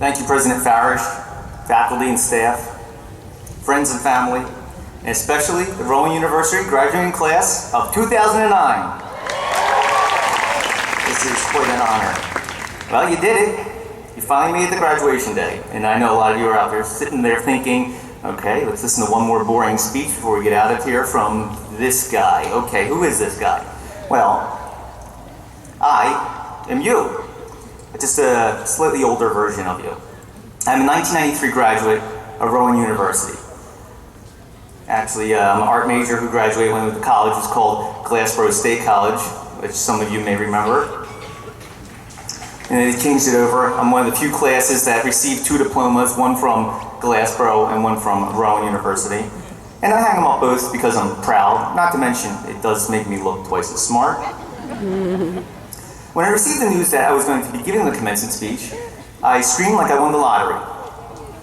Thank you, President Farish, faculty and staff, friends and family, and especially the Rowan University graduating class of 2009. This is quite an honor. Well, you did it. You finally made it to graduation day. And I know a lot of you are out there sitting there thinking, okay, let's listen to one more boring speech before we get out of here from this guy. Okay, who is this guy? Well, I am you. Just a slightly older version of you. I'm a 1993 graduate of Rowan University. Actually, I'm an art major who graduated when the college was called Glassboro State College, which some of you may remember. And they changed it over. I'm one of the few classes that received 2 diplomas, one from Glassboro and one from Rowan University. And I hang them up both because I'm proud, not to mention it does make me look twice as smart. When I received the news that I was going to be giving the commencement speech, I screamed like I won the lottery.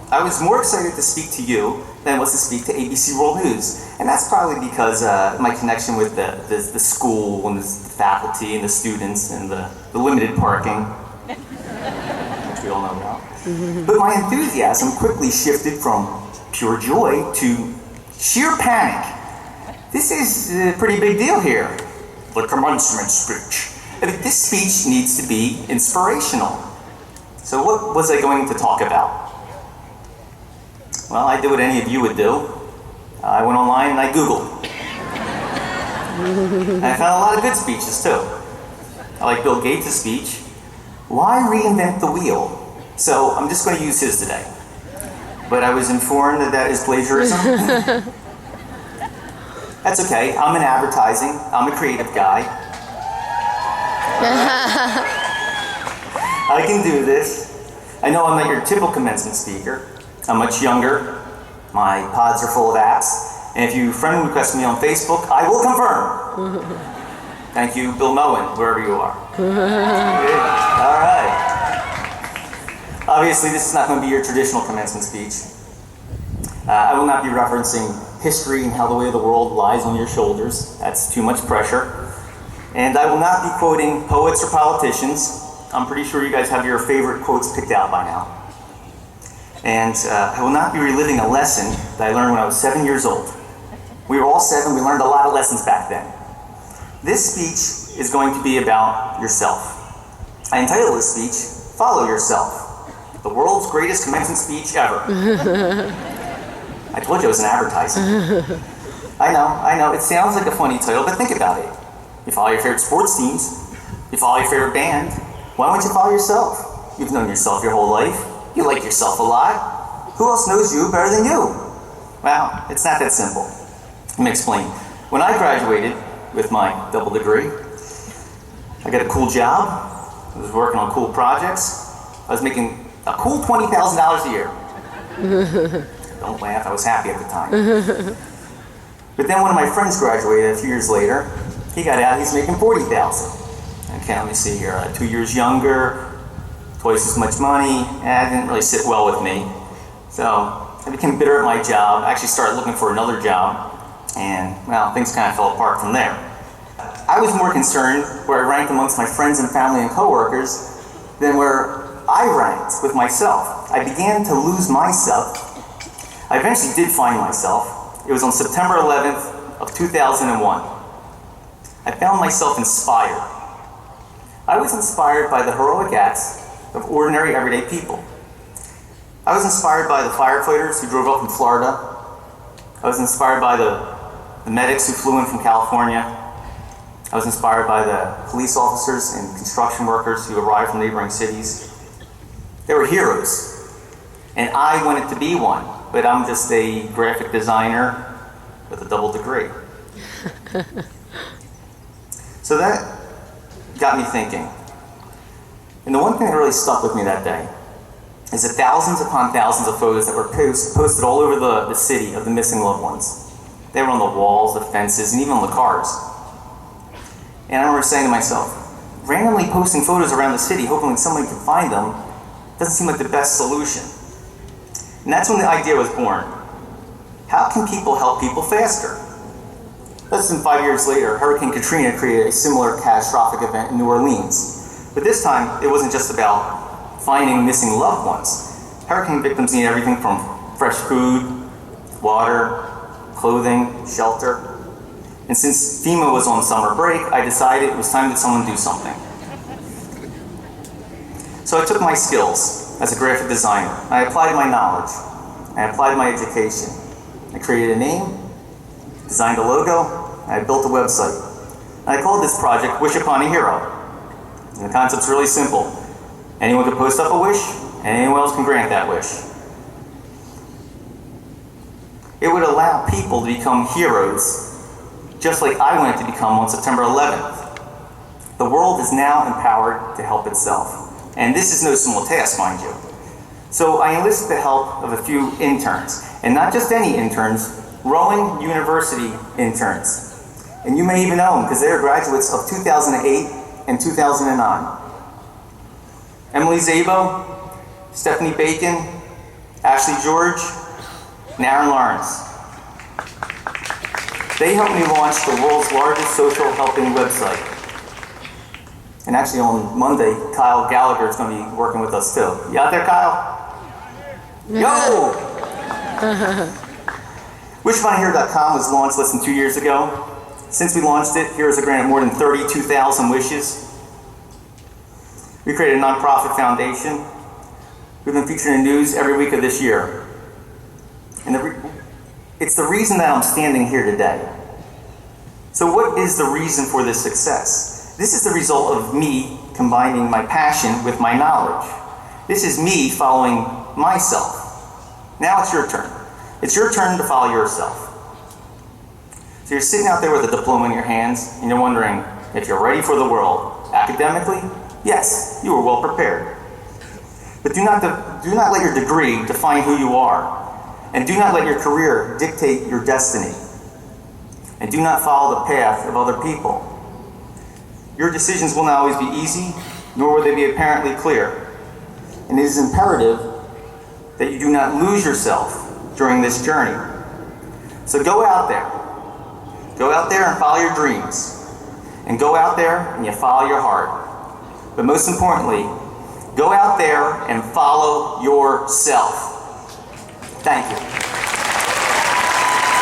I was more excited to speak to you than was to speak to ABC World News. And that's probably because my connection with the school and the faculty and the students and the limited parking, which we all know about. But my enthusiasm quickly shifted from pure joy to sheer panic. This is a pretty big deal here. The commencement speech. I mean, this speech needs to be inspirational. So what was I going to talk about? Well, I did what any of you would do. I went online and I Googled. And I found a lot of good speeches too. I like Bill Gates' speech, "Why reinvent the wheel?" So I'm just going to use his today. But I was informed that that is plagiarism. That's okay, I'm in advertising, I'm a creative guy. I can do this. I know I'm not your typical commencement speaker. I'm much younger. My pods are full of apps. And if you friend request me on Facebook, I will confirm. Thank you, Bill Moen, wherever you are. All right. Obviously, this is not going to be your traditional commencement speech. I will not be referencing history and how the way of the world lies on your shoulders. That's too much pressure. And I will not be quoting poets or politicians. I'm pretty sure you guys have your favorite quotes picked out by now. And I will not be reliving a lesson that I learned when I was 7 years old. We were all 7, we learned a lot of lessons back then. This speech is going to be about yourself. I entitled this speech, "Follow Yourself, the world's greatest commencement speech ever." I told you it was an advertising. I know, it sounds like a funny title, but think about it. You follow your favorite sports teams, you follow your favorite band, why don't you follow yourself? You've known yourself your whole life, you like yourself a lot. Who else knows you better than you? Well, it's not that simple. Let me explain. When I graduated with my double degree, I got a cool job, I was working on cool projects, I was making a cool $20,000 a year. Don't laugh, I was happy at the time. But then one of my friends graduated a few years later. He got out, he's making $40,000. Okay, let me see here, 2 years younger, twice as much money, and it didn't really sit well with me. So I became bitter at my job. I actually started looking for another job, and well, things kind of fell apart from there. I was more concerned where I ranked amongst my friends and family and coworkers than where I ranked with myself. I began to lose myself. I eventually did find myself. It was on September 11th of 2001. I found myself inspired. I was inspired by the heroic acts of ordinary, everyday people. I was inspired by the firefighters who drove up from Florida. I was inspired by the medics who flew in from California. I was inspired by the police officers and construction workers who arrived from neighboring cities. They were heroes, and I wanted to be one, but I'm just a graphic designer with a double degree. So that got me thinking. And the one thing that really stuck with me that day is the thousands upon thousands of photos that were posted all over the city of the missing loved ones. They were on the walls, the fences, and even on the cars. And I remember saying to myself, randomly posting photos around the city hoping somebody could find them doesn't seem like the best solution. And that's when the idea was born. How can people help people faster? Less than 5 years later, Hurricane Katrina created a similar catastrophic event in New Orleans. But this time, it wasn't just about finding missing loved ones. hurricane victims need everything from fresh food, water, clothing, shelter. And since FEMA was on summer break, I decided it was time that someone do something. So I took my skills as a graphic designer. I applied my knowledge. I applied my education. I created a name, designed a logo, and I built a website. And I called this project Wish Upon a Hero. And the concept's really simple. Anyone can post up a wish, and anyone else can grant that wish. It would allow people to become heroes, just like I wanted to become on September 11th. The world is now empowered to help itself. And this is no small task, mind you. So I enlisted the help of a few interns, and not just any interns, Rowan University interns. And you may even know them because they are graduates of 2008 and 2009. Emily Zabo, Stephanie Bacon, Ashley George, and Aaron Lawrence. They helped me launch the world's largest social helping website. And actually on Monday, Kyle Gallagher is going to be working with us too. You out there, Kyle? Yo! WishUponAHero.com was launched less than 2 years ago. Since we launched it, Heroes have granted more than 32,000 wishes. We created a nonprofit foundation. We've been featured in the news every week of this year. And it's the reason that I'm standing here today. So what is the reason for this success? This is the result of me combining my passion with my knowledge. This is me following myself. Now it's your turn. It's your turn to follow yourself. So you're sitting out there with a diploma in your hands, and you're wondering if you're ready for the world. Academically, yes, you are well prepared. But do not let your degree define who you are. And do not let your career dictate your destiny. And do not follow the path of other people. Your decisions will not always be easy, nor will they be apparently clear. And it is imperative that you do not lose yourself during this journey. So go out there. Go out there and follow your dreams. And go out there and you follow your heart. But most importantly, go out there and follow yourself. Thank you.